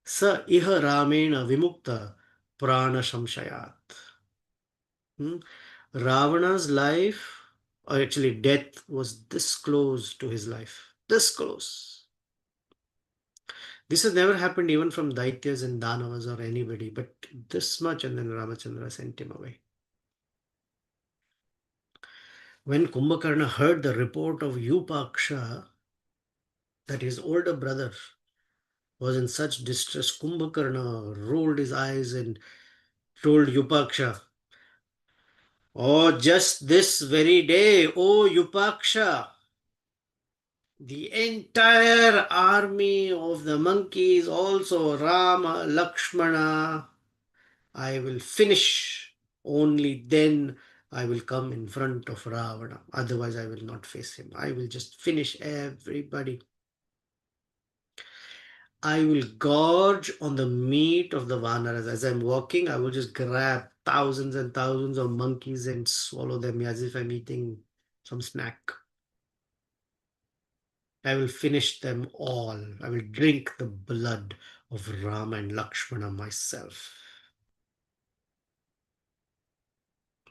स इह रामेण विमुक्ता prana samshayat. Hmm? Ravana's life, or actually death, was this close to his life. This close. This has never happened even from Daityas and Danavas or anybody, but this much, and then Ramachandra sent him away. When Kumbhakarna heard the report of Yupaksha that his older brother was in such distress, Kumbhakarna rolled his eyes and told Yupaksha, "Oh, just this very day, O Yupaksha, the entire army of the monkeys, also Rama, Lakshmana, I will finish. Only then I will come in front of Ravana. Otherwise, I will not face him. I will just finish everybody. I will gorge on the meat of the Vanaras. As I'm walking, I will just grab thousands and thousands of monkeys and swallow them as if I'm eating some snack. I will finish them all. I will drink the blood of Rama and Lakshmana myself."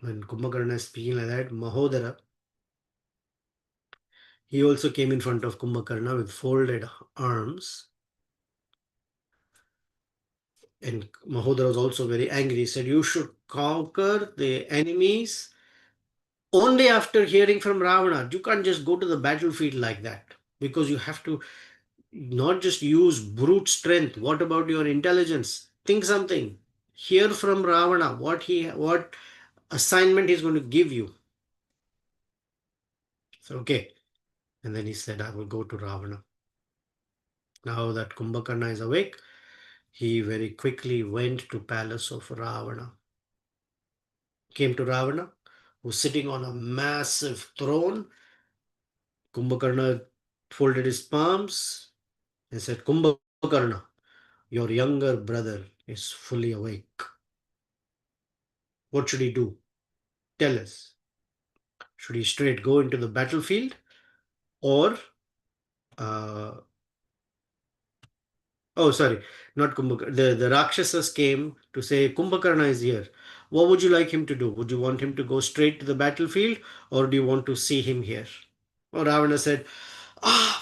When Kumbhakarna is speaking like that, Mahodara, he also came in front of Kumbhakarna with folded arms. And Mahodara was also very angry. He said, "You should conquer the enemies only after hearing from Ravana. You can't just go to the battlefield like that, because you have to not just use brute strength. What about your intelligence? Think something. Hear from Ravana what assignment he's going to give you." So okay. And then he said, "I will go to Ravana." Now that Kumbhakarna is awake, he very quickly went to palace of Ravana. Came to Ravana, who was sitting on a massive throne. Kumbhakarna folded his palms and said, "Kumbhakarna, your younger brother is fully awake. What should he do? Tell us. Should he straight go into the battlefield, or uh, oh, sorry, not Kumbhakarna. The Rakshasas came to say, Kumbhakarna is here. What would you like him to do? Would you want him to go straight to the battlefield, or do you want to see him here?" Or Ravana said,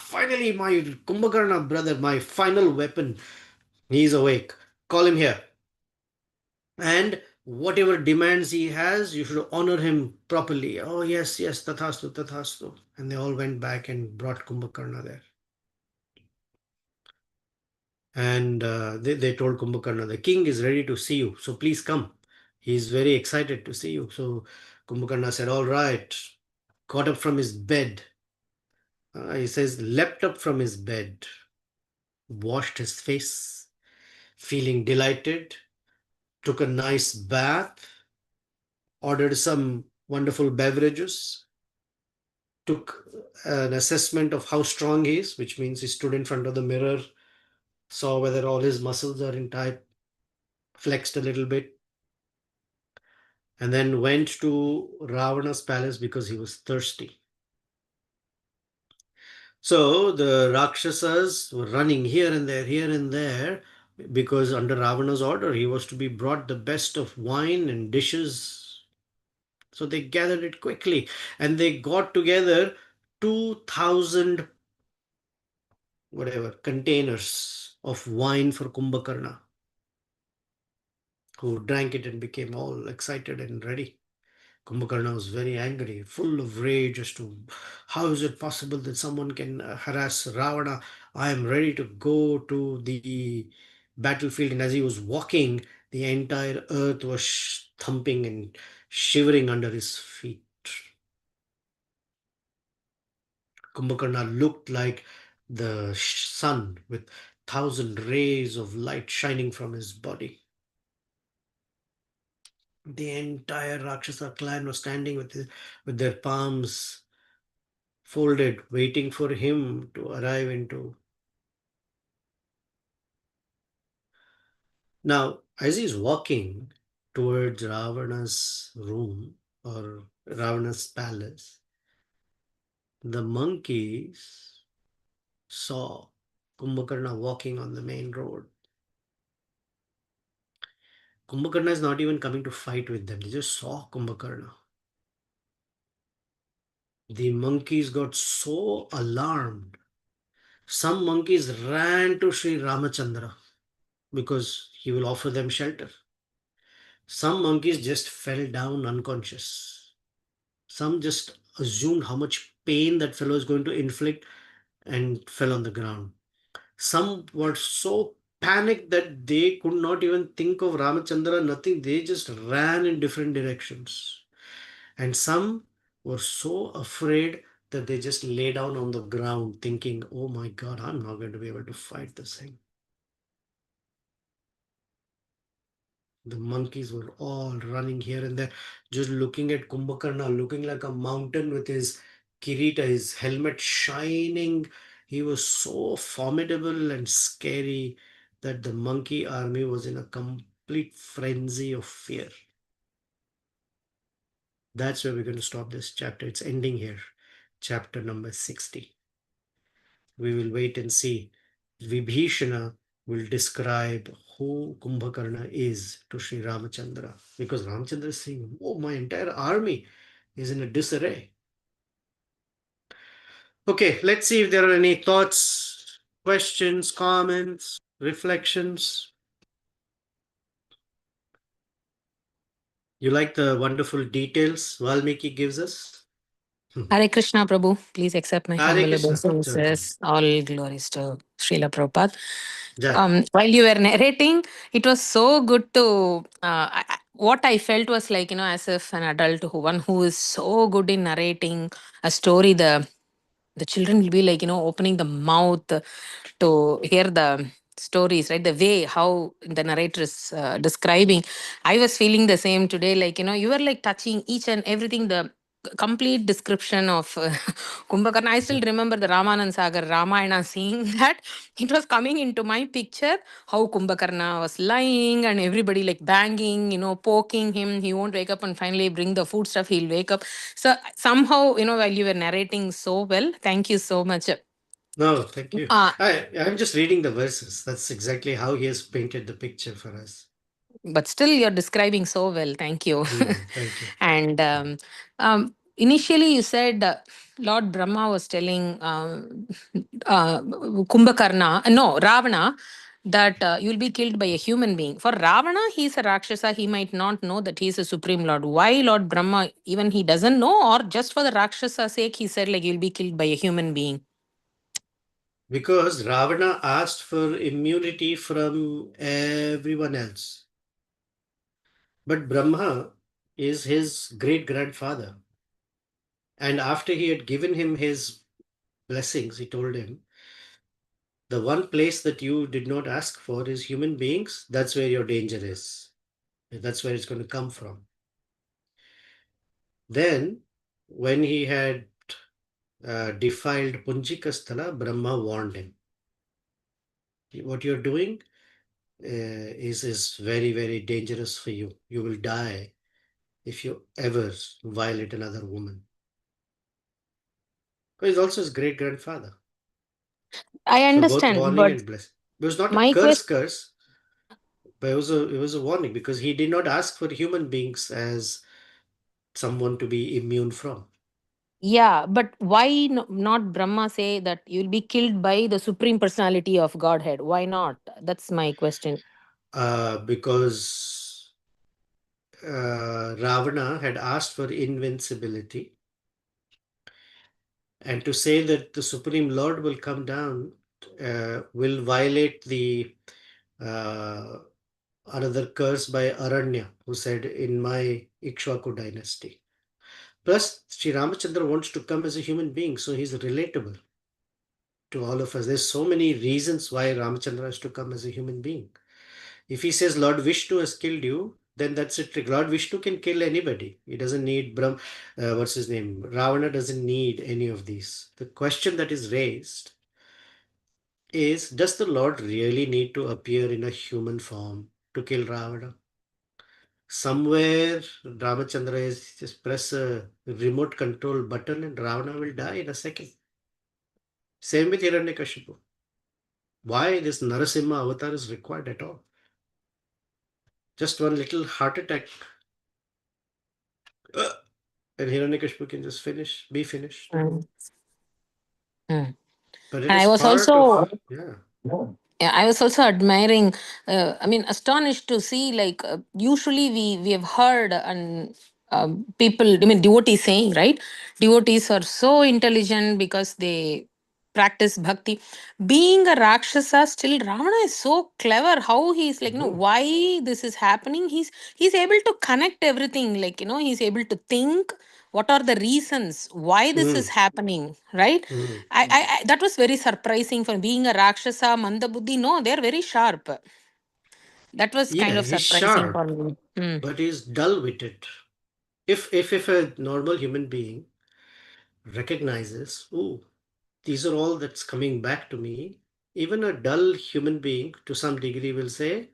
"Finally, my Kumbhakarna brother, my final weapon. He is awake. Call him here. And whatever demands he has, you should honor him properly." "Oh, yes, yes, tathastu, tathastu." And they all went back and brought Kumbhakarna there. And they told Kumbhakarna, "The king is ready to see you, so please come. He is very excited to see you." So Kumbhakarna said, "All right." Got up from his bed. He says, leapt up from his bed, washed his face, feeling delighted, took a nice bath, ordered some wonderful beverages, took an assessment of how strong he is, which means he stood in front of the mirror, saw whether all his muscles are in tight, flexed a little bit, and then went to Ravana's palace because he was thirsty. So the Rakshasas were running here and there, because under Ravana's order, he was to be brought the best of wine and dishes. So they gathered it quickly, and they got together 2,000 whatever containers of wine for Kumbhakarna, who drank it and became all excited and ready. Kumbhakarna was very angry, full of rage as to how is it possible that someone can harass Ravana. "I am ready to go to the battlefield." And as he was walking, the entire earth was thumping and shivering under his feet. Kumbhakarna looked like the sun with thousand rays of light shining from his body. The entire Rakshasa clan was standing with their palms folded, waiting for him to arrive into. Now, as he's walking towards Ravana's room or Ravana's palace, The monkeys saw Kumbhakarna walking on the main road. Kumbhakarna is not even coming to fight with them. They just saw Kumbhakarna. The monkeys got so alarmed. Some monkeys ran to Sri Ramachandra because he will offer them shelter. Some monkeys just fell down unconscious. Some just assumed how much pain that fellow is going to inflict and fell on the ground. Some were so panicked that they could not even think of Ramachandra, nothing. They just ran in different directions. And some were so afraid that they just lay down on the ground thinking, oh my God, I'm not going to be able to fight this thing. The monkeys were all running here and there, just looking at Kumbhakarna, looking like a mountain with his kirita, his helmet shining. He was so formidable and scary that the monkey army was in a complete frenzy of fear. That's where we're going to stop this chapter. It's ending here. Chapter number 60. We will wait and see. Vibhishana will describe who Kumbhakarna is to Sri Ramachandra, because Ramachandra is saying, oh, my entire army is in a disarray. Okay, let's see if there are any thoughts, questions, comments, reflections. You like the wonderful details Valmiki gives us? Hare Krishna, Prabhu. Please accept my Hare humble Krishna. Joy Prabhu. obeisances. All glories to Srila Prabhupada. Jai. While you were narrating, it was so good to. What I felt was like, as if an adult, one who is so good in narrating a story, the children will be like, opening the mouth to hear the stories, right? The way how the narrator is describing. I was feeling the same today. Like, you were like touching each and everything, the complete description of Kumbhakarna. I still remember the Ramanand Sagar Ramayana, seeing that it was coming into my picture, how Kumbhakarna was lying and everybody like banging, poking him. He won't wake up, and finally bring the food stuff, he'll wake up. So somehow, while you were narrating so well, thank you so much. No, thank you. Uh, I'm just reading the verses. That's exactly how he has painted the picture for us. but still, you're describing so well. Thank you. Thank you. And initially, you said Lord Brahma was telling Kumbhakarna, no, Ravana, that you'll be killed by a human being. For Ravana, he's a Rakshasa. He might not know that he's a Supreme Lord. Why Lord Brahma, even he doesn't know, or just for the Rakshasa sake, he said, like, you'll be killed by a human being? Because Ravana asked for immunity from everyone else. But Brahma is his great grandfather. And after he had given him his blessings, he told him, the one place that you did not ask for is human beings. That's where your danger is. That's where it's going to come from. Then, when he had defiled Punjikasthala, Brahma warned him. What you're doing is very, very dangerous for you. You will die if you ever violate another woman. But he's also his great grandfather. I So both understand, warning but and blessing. It was not a my question. curse, but it was a warning, because he did not ask for human beings as someone to be immune from. Yeah, but why not Brahma say that you'll be killed by the supreme personality of Godhead? Why not? That's my question. Because Ravana had asked for invincibility, and to say that the Supreme Lord will come down will violate the uh, another curse by Aranya, who said, in my Ikshvaku dynasty. Plus, Sri Ramachandra wants to come as a human being, so he's relatable to all of us. There's so many reasons why Ramachandra has to come as a human being. If he says Lord Vishnu has killed you, then that's it. Lord Vishnu can kill anybody. He doesn't need what's his name? Ravana doesn't need any of these. The question that is raised is, does the Lord really need to appear in a human form to kill Ravana? Somewhere Ramachandra is just press a remote control button and Ravana will die in a second. Same with Hiranyakashipu. Why this Narasimha avatar is required at all? Just one little heart attack, and Hiranyakashipu can just be finished. Mm. Mm. But it And I is was part of, also, yeah. yeah, I was also admiring, I mean, astonished to see, like, usually we have heard and people, I mean, devotees saying, right? Devotees are so intelligent because they practice bhakti. Being a Rakshasa, still Ravana is so clever. How he's like, Mm, why this is happening? He's able to connect everything. Like, he's able to think what are the reasons why this is mm, happening, right? mm. I that was very surprising for being a Rakshasa, Mandabuddhi. No, they're very sharp. That was kind Yeah, of he's surprising for sharp, me. Hmm. but he's dull witted. If a normal human being recognizes, oh, these are all that's coming back to me, even a dull human being to some degree will say,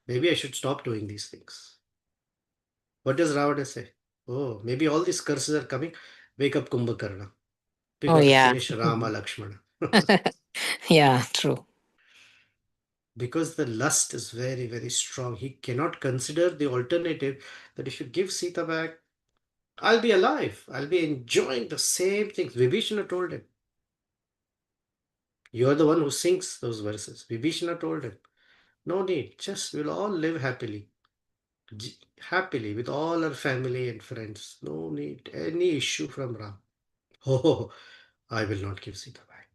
maybe I should stop doing these things. What does Ravana say? Oh, maybe all these curses are coming. Wake up, Kumbhakarna. We Oh got to yeah. finish Rama Lakshmana. Yeah, true. Because the lust is very, very strong. He cannot consider the alternative that if you give Sita back, I'll be alive. I'll be enjoying the same things. Vibhishana told him. You're the one who sings those verses. Vibhishana told him. No need. Just we'll all live happily. Happily with all our family and friends. No need any issue from Ram. Oh, I will not give Sita back.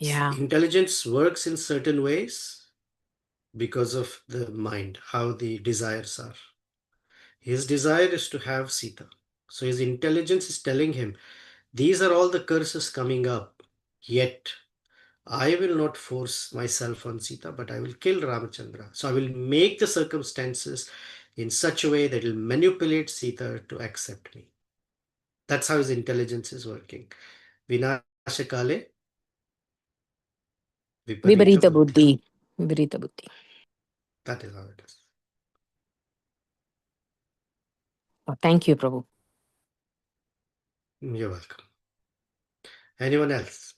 See, Yeah. intelligence works in certain ways because of the mind, how the desires are. His desire is to have Sita. So his intelligence is telling him, these are all the curses coming up. Yet I will not force myself on Sita, but I will kill Ramachandra. So I will make the circumstances in such a way that will manipulate Sita to accept me. That's how his intelligence is working. Vinashakale viparita Viparita buddhi. Buddhi. Viparita Buddhi. That is how it is. Oh, thank you, Prabhu. You're welcome. Anyone else?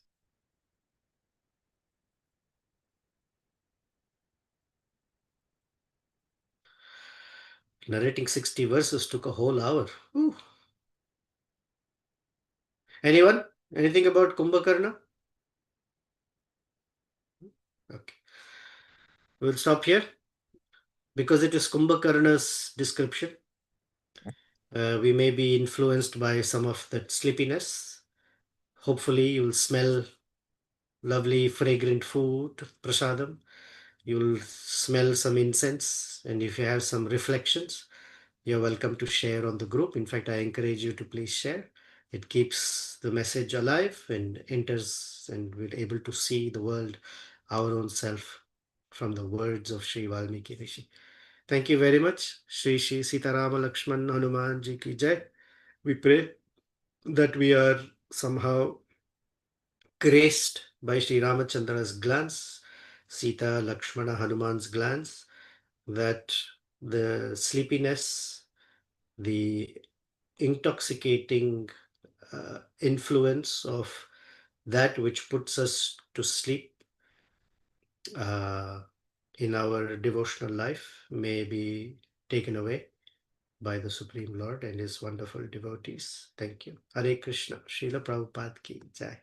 Narrating 60 verses took a whole hour. Ooh. Anyone? Anything about Kumbhakarna? Okay. We'll stop here because it is Kumbhakarna's description. We may be influenced by some of that sleepiness. Hopefully, you'll smell lovely, fragrant food, prasadam. You'll smell some incense, and if you have some reflections, you're welcome to share on the group. In fact, I encourage you to please share. It keeps the message alive and enters, and we're able to see the world, our own self, from the words of Sri Valmiki Rishi. Thank you very much. Shri Shri Sitarama Lakshman Hanuman Ji ki Jai. We pray that we are somehow graced by Sri Ramachandra's glance, Sita Lakshmana Hanuman's glance, that the sleepiness, the intoxicating influence of that which puts us to sleep uh, in our devotional life may be taken away by the Supreme Lord and His wonderful devotees. Thank you. Hare Krishna. Srila Prabhupada ki Jai.